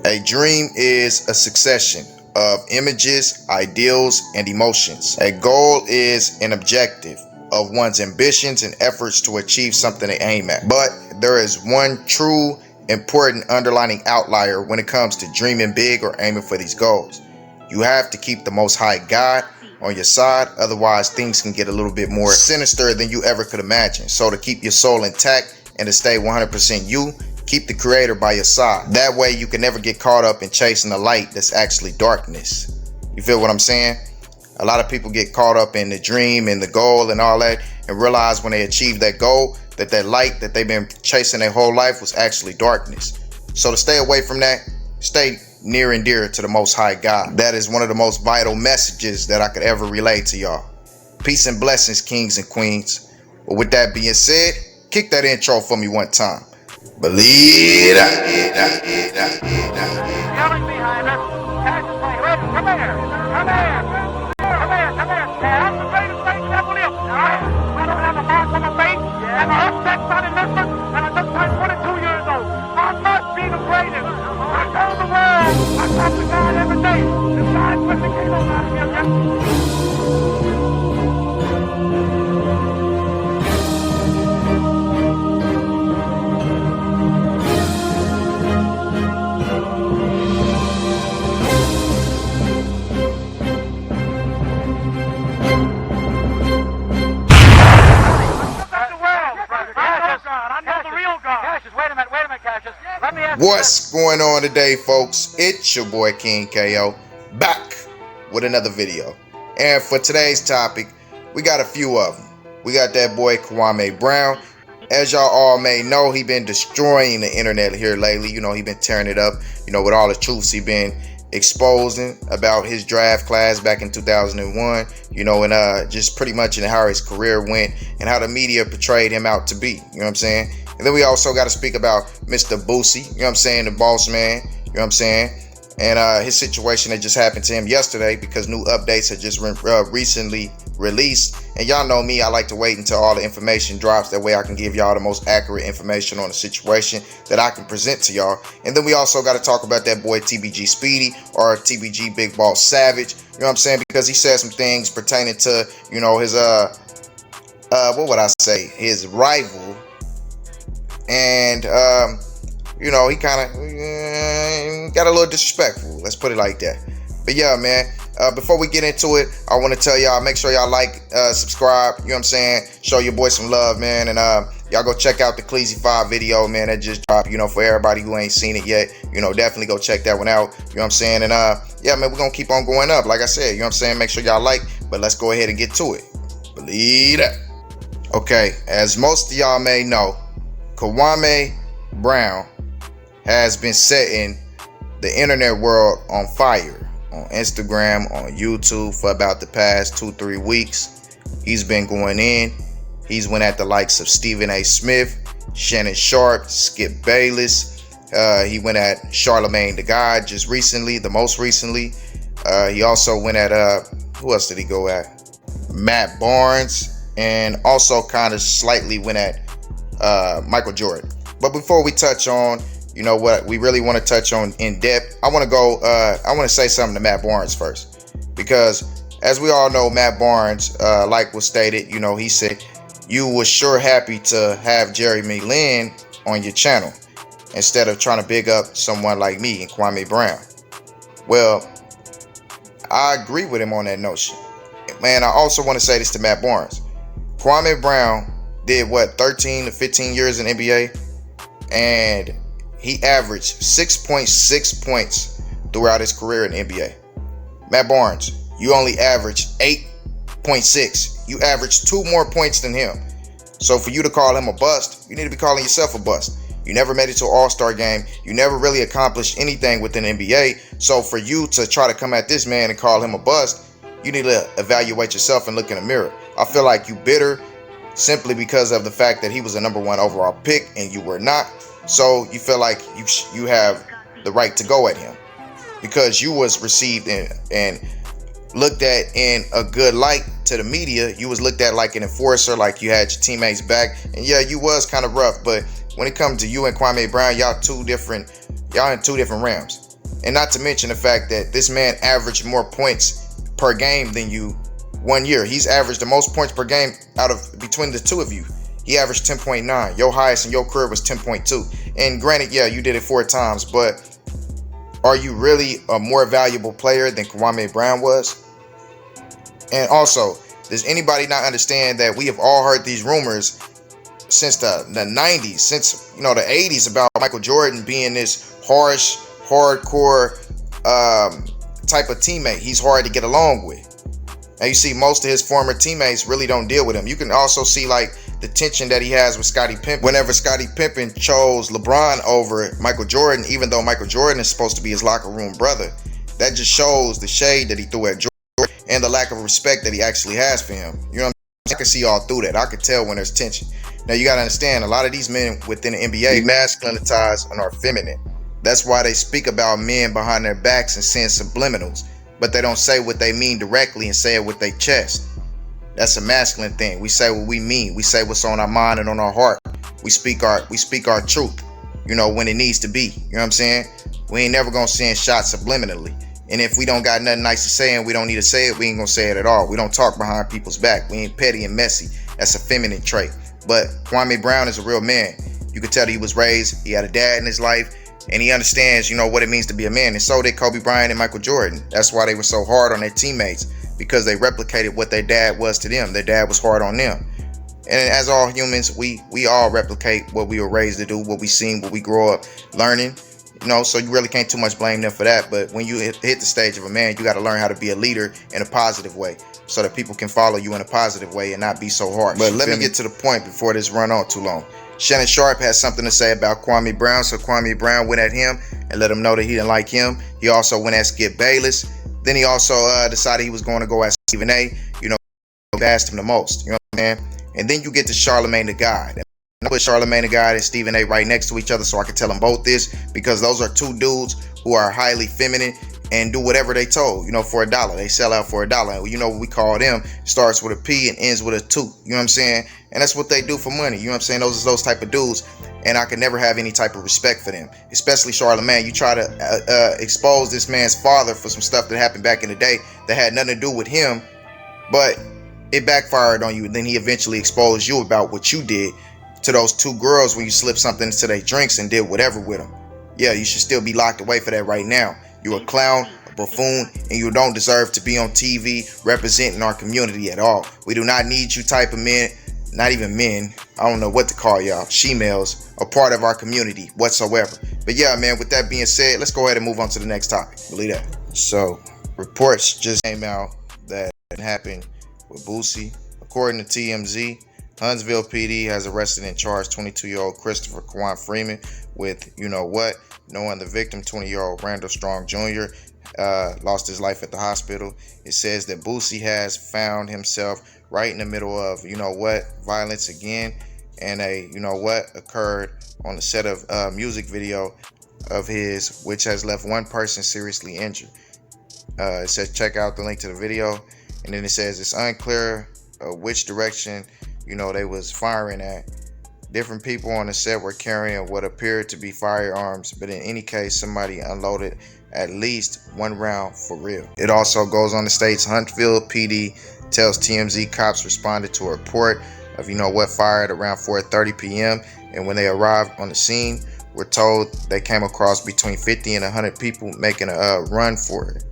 A dream is a succession of images, ideals, and emotions. A goal is an objective of one's ambitions and efforts to achieve something they aim at. But there is one true, important underlying outlier when it comes to dreaming big or aiming for these goals. You have to keep the Most High God on your side, otherwise things can get a little bit more sinister than you ever could imagine. So to keep your soul intact and to stay 100% you, keep the Creator by your side. That way you can never get caught up in chasing the light that's actually darkness. You feel what I'm saying? A lot of people get caught up in the dream and the goal and all that and realize when they achieve that goal that that light that they've been chasing their whole life was actually darkness. So to stay away from that, stay near and dear to the Most High God. That is one of the most vital messages that I could ever relay to y'all. Peace and blessings, kings and queens. But with that being said, kick that intro for me one time. Believe that. Yelling behind us. Cash is playing. Red, come here. Come here. Come here. Come here. That's the greatest thing ever lived. I don't have a mark on my face. And my upset's not in Memphis. And I just turned 22 years old. I must be the greatest. I told the world. I talk to God every day. The God put the game on out of here. What's going on today, folks? It's your boy KingKo back with another video. And for today's topic, we got a few of them. We got that boy Kwame Brown. As y'all all may know, he been destroying the internet here lately. You know, he been tearing it up, you know, with all the truths he been exposing about his draft class back in 2001, you know, and just pretty much in how his career went and how the media portrayed him out to be, you know what I'm saying? And then we also got to speak about Mr. Boosie, you know what I'm saying, the boss man, you know what I'm saying, and his situation that just happened to him yesterday because new updates had just recently released. And y'all know me, I like to wait until all the information drops. That way I can give y'all the most accurate information on the situation that I can present to y'all. And then we also got to talk about that boy TBG Speedy, or TBG Big Boss Savage, you know what I'm saying, because he said some things pertaining to, you know, his what would I say, his rival. And, you know, he kind of got a little disrespectful. Let's put it like that. But yeah, man, before we get into it, I want to tell y'all, make sure y'all like, subscribe, you know what I'm saying? Show your boy some love, man. And y'all go check out the Cleasy 5 video, man, that just dropped, you know, for everybody who ain't seen it yet. You know, definitely go check that one out, you know what I'm saying? And yeah, man, we're going to keep on going up, like I said, you know what I'm saying? Make sure y'all like, but let's go ahead and get to it. Believe that. Okay, as most of y'all may know, Kwame Brown has been setting the internet world on fire on Instagram, on YouTube for about the past 2-3 weeks. He's been going in. He's went at the likes of Stephen A. Smith, Shannon Sharp, Skip Bayless. He went at Charlamagne the God just recently, the most recently. He also went at, who else did he go at? Matt Barnes, and also kind of slightly went at Michael Jordan. But before we touch on, you know, what we really want to touch on in depth, I want to say something to Matt Barnes first, because as we all know, Matt Barnes, like was stated, you know, he said you was sure happy to have Jeremy Lin on your channel instead of trying to big up someone like me and Kwame Brown. Well, I agree with him on that notion. Man, I also want to say this to Matt Barnes. Kwame Brown did what, 13 to 15 years in NBA, and he averaged 6.6 points throughout his career in the NBA. Matt Barnes, you only averaged 8.6. You averaged 2 more points than him. So for you to call him a bust, you need to be calling yourself a bust. You never made it to an all-star game. You never really accomplished anything within the NBA. So for you to try to come at this man and call him a bust, you need to evaluate yourself and look in the mirror. I feel like you bitter simply because of the fact that he was a #1 overall pick and you were not. So you feel like you have the right to go at him because you was received and looked at in a good light to the media. You was looked at like an enforcer, like you had your teammates back, and yeah, you was kind of rough. But when it comes to you and Kwame Brown, y'all in two different realms. And not to mention the fact that this man averaged more points per game than you 1 year. He's averaged the most points per game out of between the two of you. He averaged 10.9. Your highest in your career was 10.2. And granted, yeah, you did it 4 times, but are you really a more valuable player than Kwame Brown was? And also, does anybody not understand that we have all heard these rumors since the 90s, since the 80s, about Michael Jordan being this harsh, hardcore type of teammate? He's hard to get along with. And you see most of his former teammates really don't deal with him. You can also see like the tension that he has with Scottie Pippen. Whenever Scottie Pippen chose LeBron over Michael Jordan, even though Michael Jordan is supposed to be his locker room brother, that just shows the shade that he threw at Jordan and the lack of respect that he actually has for him. You know what I'm saying? I can see all through that. I could tell when there's tension. Now you gotta understand, a lot of these men within the NBA masculinized and are feminine. That's why they speak about men behind their backs and saying subliminals, but they don't say what they mean directly and say it with their chest. That's a masculine thing. We say what we mean. We say what's on our mind and on our heart. We speak our truth, when it needs to be. You know what I'm saying? We ain't never gonna send shots subliminally. And if we don't got nothing nice to say and we don't need to say it, we ain't gonna say it at all. We don't talk behind people's back. We ain't petty and messy. That's a feminine trait. But Kwame Brown is a real man. You could tell that he was raised, he had a dad in his life, and he understands, what it means to be a man. And so did Kobe Bryant and Michael Jordan. That's why they were so hard on their teammates, because they replicated what their dad was to them. Their dad was hard on them. And as all humans, we all replicate what we were raised to do, what we seen, what we grow up learning. So you really can't too much blame them for that. But when you hit the stage of a man, you got to learn how to be a leader in a positive way, so that people can follow you in a positive way and not be so hard. But let me get to the point before this run on too long. Shannon Sharp has something to say about Kwame Brown, so Kwame Brown went at him and let him know that he didn't like him. He also went at Skip Bayless. Then he also decided he was going to go at Stephen A. Bashed him the most. You know what I'm saying? And then you get to Charlamagne the God. I put Charlamagne the God and Stephen A. right next to each other so I can tell them both this, because those are two dudes who are highly feminine and do whatever they told, for $1. They sell out for $1. What we call them, starts with a P and ends with a 2. You know what I'm saying? And that's what they do for money. You know what I'm saying? Those type of dudes. And I can never have any type of respect for them, especially Charlamagne. You try to expose this man's father for some stuff that happened back in the day that had nothing to do with him, but it backfired on you. And then he eventually exposed you about what you did to those 2 girls when you slipped something into their drinks and did whatever with them. Yeah, you should still be locked away for that right now. You're a clown, a buffoon, and you don't deserve to be on TV representing our community at all. We do not need you type of men, not even men, I don't know what to call y'all, she-males, a part of our community whatsoever. But yeah, man, with that being said, let's go ahead and move on to the next topic. Believe that. So, reports just came out that happened with Boosie. According to TMZ, Huntsville PD has arrested and charged 22-year-old Christopher Kwan Freeman with, knowing the victim, 20-year-old Randall Strong Jr., lost his life at the hospital. It says that Boosie has found himself right in the middle of, violence again, and occurred on the set of a music video of his, which has left one person seriously injured. It says check out the link to the video, and then it says it's unclear which direction they was firing at. Different people on the set were carrying what appeared to be firearms, but in any case, somebody unloaded at least 1 round for real. It also goes on to state Huntsville PD tells TMZ cops responded to a report of fired around 4:30 p.m. and when they arrived on the scene, were told they came across between 50 and 100 people making a run for it,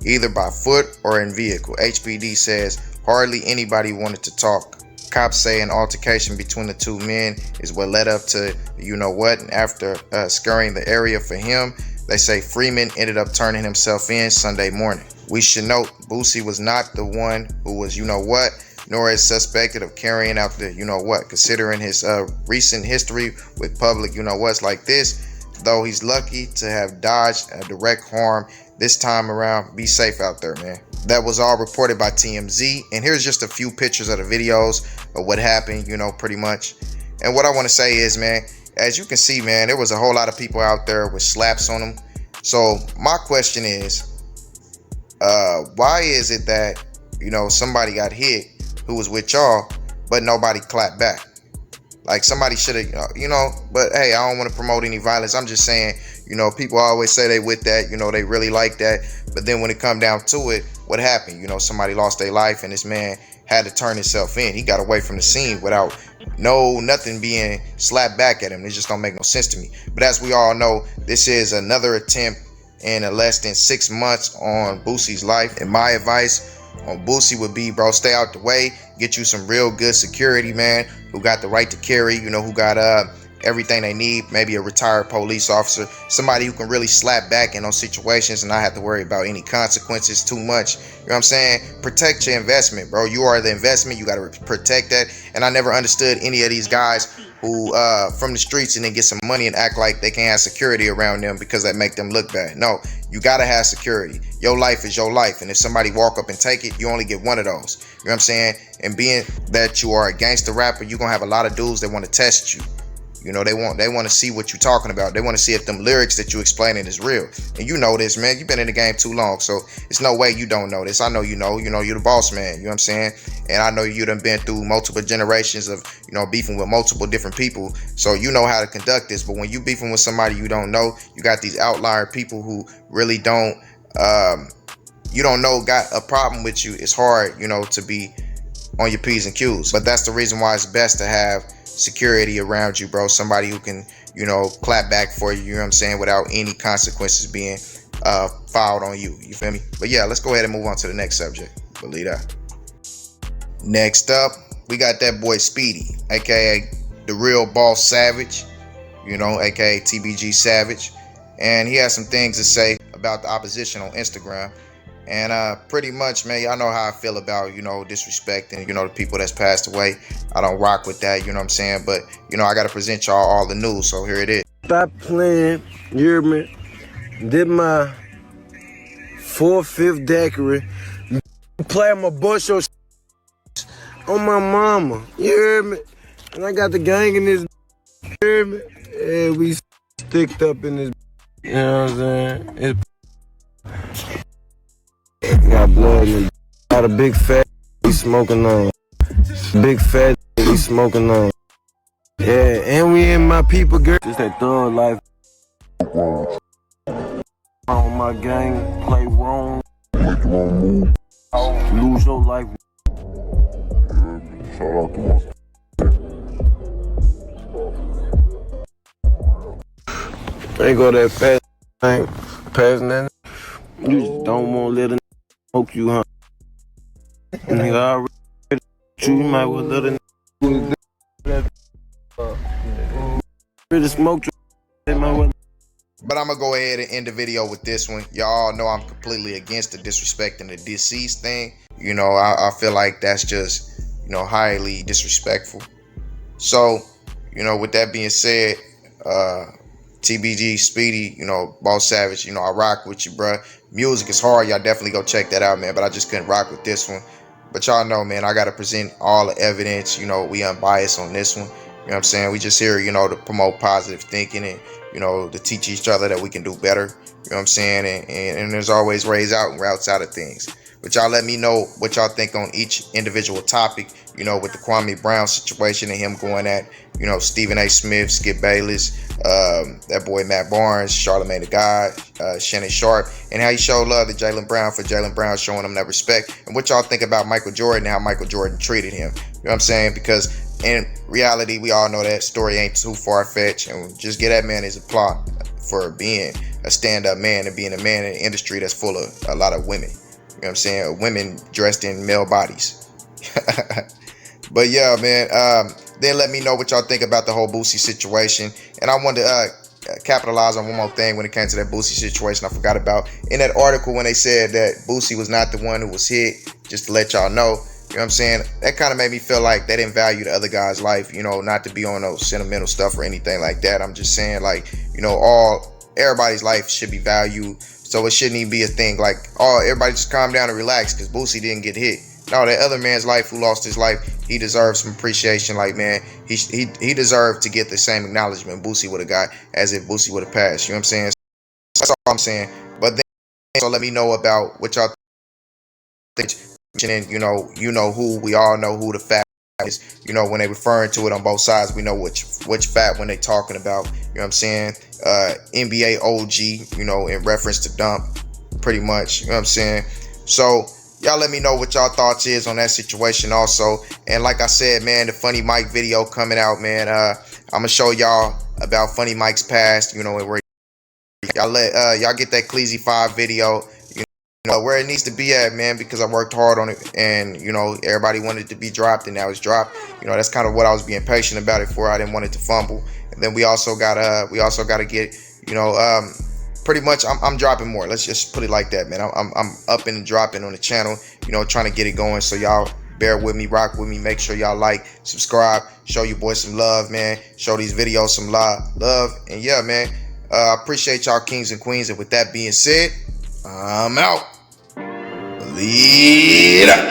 either by foot or in vehicle. HPD says hardly anybody wanted to talk. Cops say an altercation between the 2 men is what led up to and after scouring the area for him, they say Freeman ended up turning himself in Sunday morning. We should note Boosie was not the one who was nor is suspected of carrying out the considering his recent history with public like this, though he's lucky to have dodged a direct harm this time around. Be safe out there, man. That was all reported by TMZ, and here's just a few pictures of the videos of what happened, pretty much. And what I want to say is, man, as you can see, man, there was a whole lot of people out there with slaps on them. So my question is, why is it that, somebody got hit who was with y'all, but nobody clapped back? Like somebody should have, but hey, I don't want to promote any violence. I'm just saying, You know, people always say they with that, you know, they really like that. But then when it come down to it, what happened? You know, somebody lost their life and this man had to turn himself in. He got away from the scene without nothing being slapped back at him. It just don't make no sense to me. But as we all know, this is another attempt in less than 6 months on Boosie's life. And my advice on Boosie would be, bro, stay out the way, get you some real good security, man, who got the right to carry, you know, who got everything they need, maybe a retired police officer, somebody who can really slap back in those situations and not have to worry about any consequences too much. You know what I'm saying? Protect your investment, bro. You are the investment. You got to protect that. And I never understood any of these guys who from the streets and then get some money and act like they can't have security around them because that make them look bad. No, you got to have security. Your life is your life. And if somebody walk up and take it, you only get one of those. You know what I'm saying? And being that you are a gangster rapper, you're going to have a lot of dudes that want to test you. You know, they want to see what you're talking about. They want to see if them lyrics that you explaining is real. And you know this, man. You've been in the game too long, so it's no way you don't know this. I know you know. You know, you're the boss man. You know what I'm saying? And I know you done been through multiple generations of, you know, beefing with multiple different people. So you know how to conduct this. But when you beefing with somebody you don't know, you got these outlier people who really don't, you don't know, got a problem with you. It's hard, you know, to be on your P's and Q's. But that's the reason why it's best to have security around you, bro. Somebody who can, you know, clap back for you, you know what I'm saying, without any consequences being filed on you. You feel me? But yeah, let's go ahead and move on to the next subject. Believe that. Next up, we got that boy Speedy, aka the real boss Savage, you know, aka TBG Savage. And he has some things to say about the opposition on Instagram. And pretty much, man, y'all know how I feel about, you know, disrespecting, you know, the people that's passed away. I don't rock with that, you know what I'm saying? But, you know, I got to present y'all all the news, so here it is. Stop playing, you hear me? Did my 4/5 daiquiri. Playing my bush on my mama, you hear me? And I got the gang in this, you hear me? And we sticked up in this, you know what I'm saying? It's got blood in it. Got a big fat we smoking on. Big fat we smoking on. Yeah, and we in my people, girl. Just that thug life. On my gang, play wrong. Make the wrong move. Lose your life. Shout out to us. Ain't go that fast, ain't passing that. You just don't want to let a smoke you, huh? Nigga already you might well let a really smoke you. But I'm gonna go ahead and end the video with this one. Y'all know I'm completely against the disrespecting the deceased thing. You know, I feel like that's just, you know, highly disrespectful. So, you know, with that being said, TBG Speedy, you know, Boss Savage, you know, I rock with you, bruh. Music is hard. Y'all definitely go check that out, man. But I just couldn't rock with this one. But y'all know, man, I got to present all the evidence. You know, we unbiased on this one. You know what I'm saying? We just here, you know, to promote positive thinking and, you know, to teach each other that we can do better. You know what I'm saying? And there's always ways out and routes out of things. But y'all let me know what y'all think on each individual topic, you know, with the Kwame Brown situation and him going at, you know, Stephen A. Smith, Skip Bayless, that boy Matt Barnes, Charlamagne the God, Shannon Sharp, and how he showed love to Jaylen Brown for Jaylen Brown showing him that respect. And what y'all think about Michael Jordan and how Michael Jordan treated him. You know what I'm saying? Because in reality, we all know that story ain't too far-fetched. And just get that man his applause for being a stand-up man and being a man in an industry that's full of a lot of women. You know what I'm saying? Women dressed in male bodies. But yeah, man, then let me know what y'all think about the whole Boosie situation. And I wanted to capitalize on one more thing when it came to that Boosie situation I forgot about. In that article when they said that Boosie was not the one who was hit, just to let y'all know, you know what I'm saying? That kind of made me feel like they didn't value the other guy's life, you know, not to be on no sentimental stuff or anything like that. I'm just saying, like, you know, everybody's life should be valued. So it shouldn't even be a thing like, oh, everybody just calm down and relax because Boosie didn't get hit. No, that other man's life who lost his life, he deserves some appreciation. Like, man, he deserved to get the same acknowledgement Boosie would have got as if Boosie would have passed. You know what I'm saying? That's all I'm saying. But then, so let me know about what y'all think. You know who, we all know who the fact You know, when they referring to it on both sides, we know which fat when they talking about. You know what I'm saying? NBA OG, you know, in reference to Dump, pretty much. You know what I'm saying? So y'all let me know what y'all thoughts is on that situation also. And like I said, man, the Funny Mike video coming out, man. I'm gonna show y'all about Funny Mike's past, you know, where y'all get that Cleasy 5 video, you know, where it needs to be at, man, because I worked hard on it, and you know, everybody wanted it to be dropped, and now it's dropped. You know, that's kind of what I was being patient about it for. I didn't want it to fumble. And then we also gotta get, you know, pretty much I'm dropping more. Let's just put it like that, man. I'm upping and dropping on the channel, you know, trying to get it going. So y'all bear with me, rock with me. Make sure y'all like, subscribe, show you boys some love, man. Show these videos some love, and yeah, man. I appreciate y'all, kings and queens. And with that being said, I'm out. Lead up.